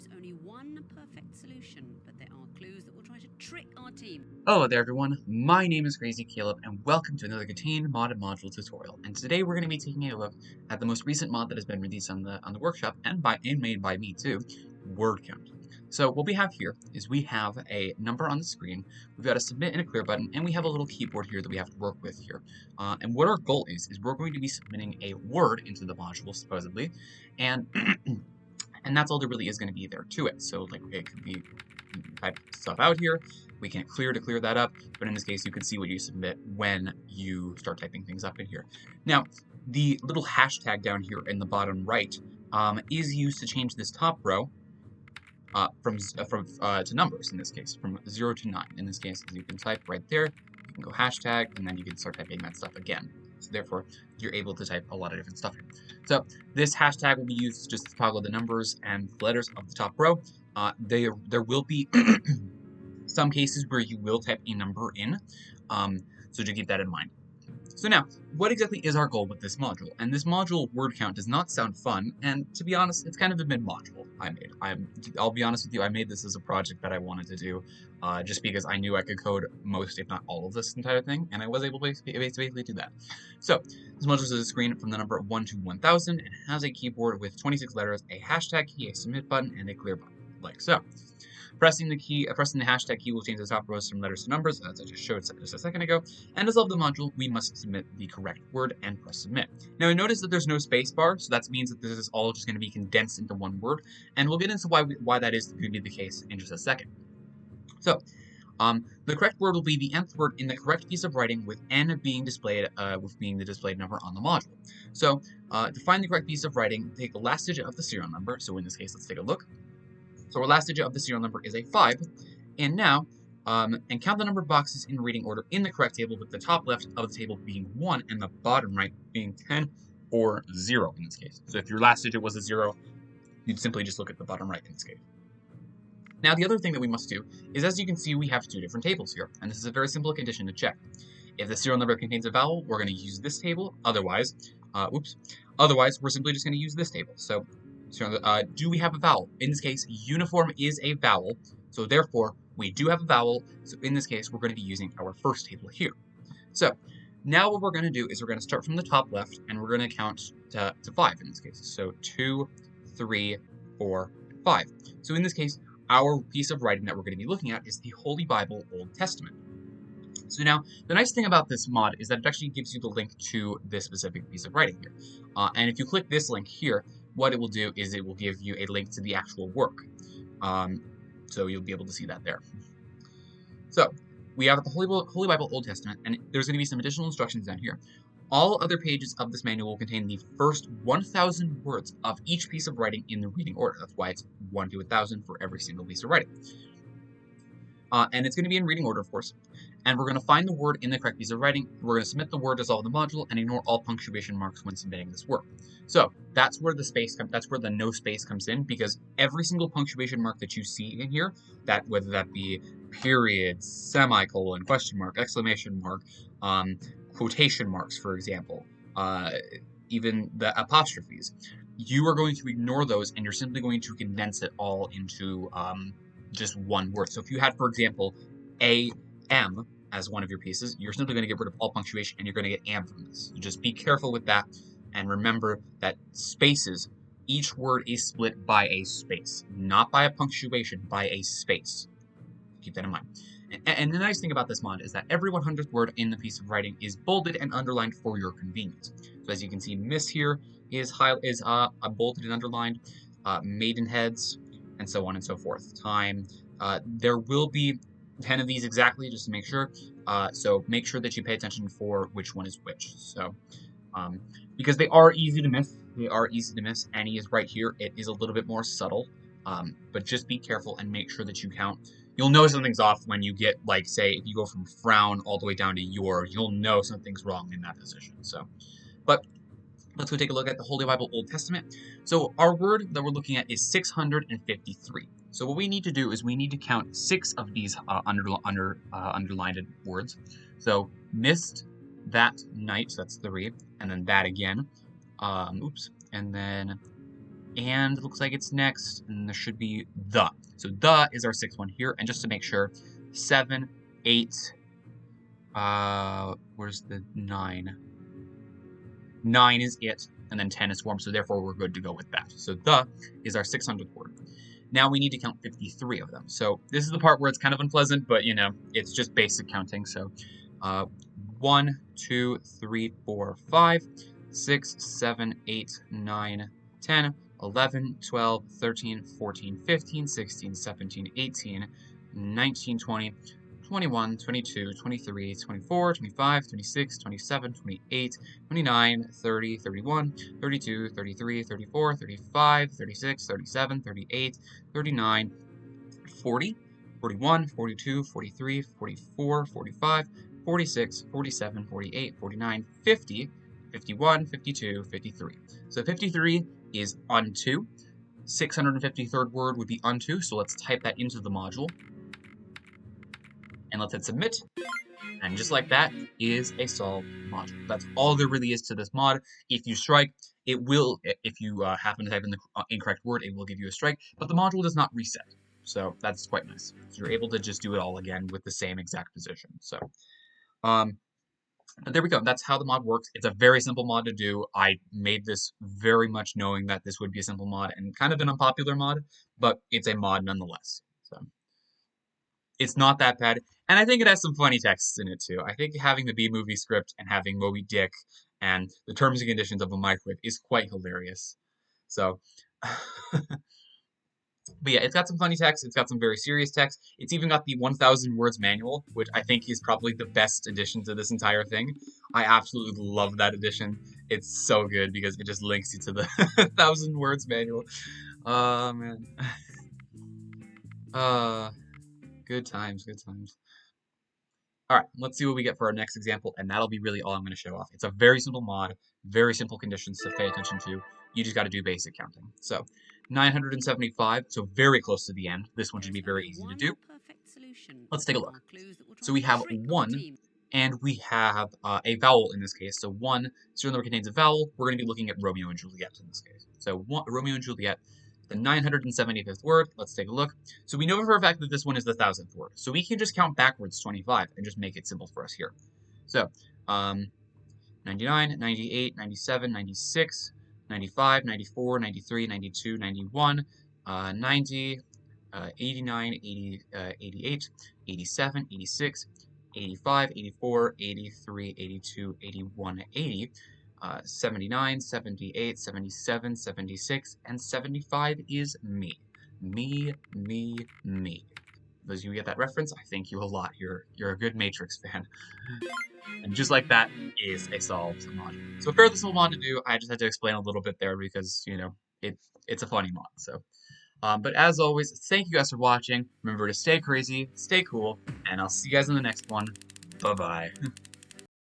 is only one perfect solution, but there are clues that will try to trick our team. Hello there everyone, my name is Crazy Caleb and welcome to another KTANE modded module tutorial. And today we're going to be taking a look at the most recent mod that has been released on the workshop and made by me too, word count. So what we have here is we have a number on the screen, we've got a submit and a clear button, and we have a little keyboard here that we have to work with here. And what our goal is we're going to be submitting a word into the module supposedly, and and that's all there really is going to be there to it. So like it could be type stuff out here. We can clear to clear that up, but in this case, you can see what you submit when you start typing things up in here. Now, the little hashtag down here in the bottom right is used to change this top row to numbers, in this case, from 0 to 9. In this case, you can type right there, you can go hashtag, and then you can start typing that stuff again. So therefore, you're able to type a lot of different stuff here. So this hashtag will be used just to toggle the numbers and letters of the top row. There will be some cases where you will type a number in, so to keep that in mind. So now, what exactly is our goal with this module? And this module, word count, does not sound fun, and to be honest, it's kind of a mid-module I made. I'll be honest with you, I made this as a project that I wanted to do, just because I knew I could code most, if not all of this entire thing, and I was able to basically do that. So, this module is a screen from the number 1 to 1000, and has a keyboard with 26 letters, a hashtag key, a submit button, and a clear button, like so. Pressing the hashtag key will change the top rows from letters to numbers, as I just showed just a second ago, and to solve the module, we must submit the correct word and press submit. Now, I notice that there's no space bar, so that means that this is all just going to be condensed into one word, and we'll get into why that is going to be the case in just a second. So, the correct word will be the nth word in the correct piece of writing, with n being displayed, with being the displayed number on the module. So, to find the correct piece of writing, take the last digit of the serial number, so in this case, let's take a look. So our last digit of the serial number is a 5, and now, and count the number of boxes in reading order in the correct table, with the top left of the table being 1 and the bottom right being 10 or 0 in this case. So if your last digit was a 0, you'd simply just look at the bottom right in this case. Now the other thing that we must do is, as you can see, we have 2 different tables here, and this is a very simple condition to check. If the serial number contains a vowel, we're going to use this table, otherwise we're simply just going to use this table. So do we have a vowel? In this case, uniform is a vowel, so therefore we do have a vowel, so in this case we're going to be using our first table here. So now what we're going to do is we're going to start from the top left, and we're going to count to 5 in this case. So 2, 3, 4, 5. So in this case, our piece of writing that we're going to be looking at is the Holy Bible Old Testament. So now, the nice thing about this mod is that it actually gives you the link to this specific piece of writing here. And if you click this link here, what it will do is it will give you a link to the actual work. So you'll be able to see that there. So we have the Holy Bible Old Testament, and there's going to be some additional instructions down here. All other pages of this manual will contain the first 1,000 words of each piece of writing in the reading order. That's why it's 1 to 1,000 for every single piece of writing. And it's going to be in reading order, of course. And we're going to find the word in the correct piece of writing. We're going to submit the word to solve the module and ignore all punctuation marks when submitting this work. So that's where the no space comes in, because every single punctuation mark that you see in here, that whether that be period, semicolon, question mark, exclamation mark, quotation marks, for example, even the apostrophes, you are going to ignore those, and you're simply going to condense it all into just one word. So if you had, for example, AM as one of your pieces, you're simply going to get rid of all punctuation, and you're going to get am from this. So just be careful with that, and remember that spaces, each word is split by a space, not by a punctuation, by a space. Keep that in mind. And the nice thing about this mod is that every 100th word in the piece of writing is bolded and underlined for your convenience. So as you can see, miss here is bolded and underlined, maidenheads, and so on and so forth. Time. There will be 10 of these exactly, just to make sure. So make sure that you pay attention for which one is which. So, because they are easy to miss. Annie is right here. It is a little bit more subtle, but just be careful and make sure that you count. You'll know something's off when you get, like, say, if you go from frown all the way down to your, you'll know something's wrong in that position. So, but let's go take a look at the Holy Bible Old Testament. So our word that we're looking at is 653. So what we need to do is we need to count 6 of these underlined words. So missed, that night, so that's 3, and then that again, and then And it looks like it's next, and there should be the. So the is our sixth one here, and just to make sure, 7, 8, where's the 9? 9 is it, and then 10 is swarm, so therefore we're good to go with that. So the is our 600th word. Now we need to count 53 of them. So this is the part where it's kind of unpleasant, but you know, it's just basic counting. So 1, 2, 3, 4, 5, 6, 7, 8, 9, 10, 11, 12, 13, 14, 15, 16, 17, 18, 19, 20, 21, 22, 23, 24, 25, 26, 27, 28, 29, 30, 31, 32, 33, 34, 35, 36, 37, 38, 39, 40, 41, 42, 43, 44, 45, 46, 47, 48, 49, 50, 51, 52, 53. So 53 is unto. 653rd word would be unto, so let's type that into the module. And let's hit submit. And just like that is a solved module. That's all there really is to this mod. If you strike, it will, if you happen to type in the incorrect word, it will give you a strike, but the module does not reset. So that's quite nice. So you're able to just do it all again with the same exact position. So, but there we go. That's how the mod works. It's a very simple mod to do. I made this very much knowing that this would be a simple mod and kind of an unpopular mod, but it's a mod nonetheless. So it's not that bad. And I think it has some funny texts in it too. I think having the B-movie script and having Moby Dick and the terms and conditions of a microwave is quite hilarious. So, but yeah, it's got some funny text. It's got some very serious text. It's even got the 1,000 words manual, which I think is probably the best addition to this entire thing. I absolutely love that addition. It's so good because it just links you to the 1,000 words manual. Oh, man. Good times, good times. All right, let's see what we get for our next example, and that'll be really all I'm going to show off. It's a very simple mod, very simple conditions to pay attention to. You just got to do basic counting. So 975, so very close to the end. This one should be very easy to do. Let's take a look. So we have 1, and we have a vowel in this case. So 1 serial number contains a vowel. We're going to be looking at Romeo and Juliet in this case. So Romeo and Juliet, the 975th word. Let's take a look. So we know for a fact that this one is the 1,000th word. So we can just count backwards 25 and just make it simple for us here. So 99, 98, 97, 96, 95, 94, 93, 92, 91, 90, 89, 80, 88, 87, 86, 85, 84, 83, 82, 81, 80, 79, 78, 77, 76, and 75 is me. Me, me, me. Those of you who get that reference, I thank you a lot. You're a good Matrix fan. And just like that is a solved mod. So a fairly simple mod to do. I just had to explain a little bit there because, you know, it's a funny mod. So, but as always, thank you guys for watching. Remember to stay crazy, stay cool, and I'll see you guys in the next one. Bye-bye.